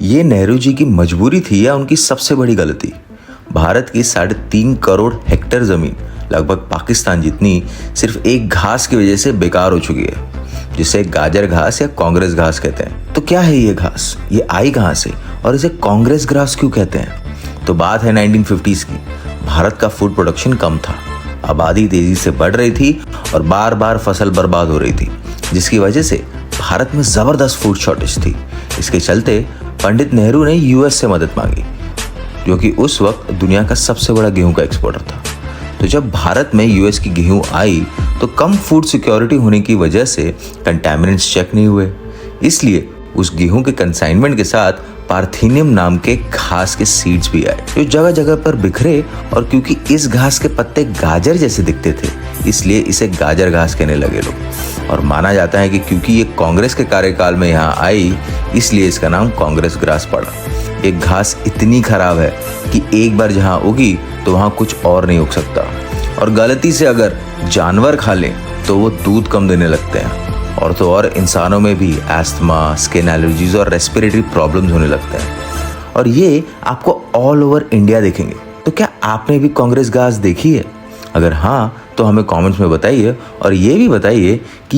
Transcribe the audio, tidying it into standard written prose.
ये नेहरू जी की मजबूरी थी या उनकी सबसे बड़ी गलती? भारत की 3.5 करोड़ हेक्टेयर जमीन, लगभग पाकिस्तान जितनी, सिर्फ एक घास की वजह से बेकार हो चुकी है, जिसे गाजर घास या कांग्रेस घास कहते हैं। तो क्या है ये घास? ये आई कहां से और इसे कांग्रेस ग्रास क्यों कहते हैं? तो बात है 1950s की। भारत का फूड प्रोडक्शन कम था, आबादी तेजी से बढ़ रही थी और बार बार फसल बर्बाद हो रही थी, जिसकी वजह से भारत में जबरदस्त फूड शॉर्टेज थी। इसके चलते पंडित नेहरू ने यूएस से मदद मांगी, जो कि उस वक्त दुनिया का सबसे बड़ा गेहूं का एक्सपोर्टर था। तो जब भारत में यूएस की गेहूं आई तो कम फूड सिक्योरिटी होने की वजह से कंटामिनेंट्स चेक नहीं हुए, इसलिए उस गेहूं के कंसाइनमेंट के साथ पार्थेनियम नाम के घास के सीड्स भी आए, जो जगह जगह पर बिखरे। और क्योंकि इस घास के पत्ते गाजर जैसे दिखते थे, इसलिए इसे गाजर घास कहने लगे लोग। और माना जाता है कि क्योंकि ये कांग्रेस के कार्यकाल में यहाँ आई, इसलिए इसका नाम कांग्रेस ग्रास पड़ा। एक घास इतनी खराब है कि एक बार जहाँ उगी तो वहाँ कुछ और नहीं उग सकता, और गलती से अगर जानवर खा लें तो वो दूध कम देने लगते हैं, और तो और इंसानों में भी एस्थमा, स्किन एलर्जीज और रेस्पिरेटरी प्रॉब्लम्स होने लगते हैं। और ये आपको ऑल ओवर इंडिया देखेंगे। तो क्या आपने भी कांग्रेस घास देखी है? अगर हाँ, तो हमें कमेंट्स में बताइए, और ये भी बताइए कि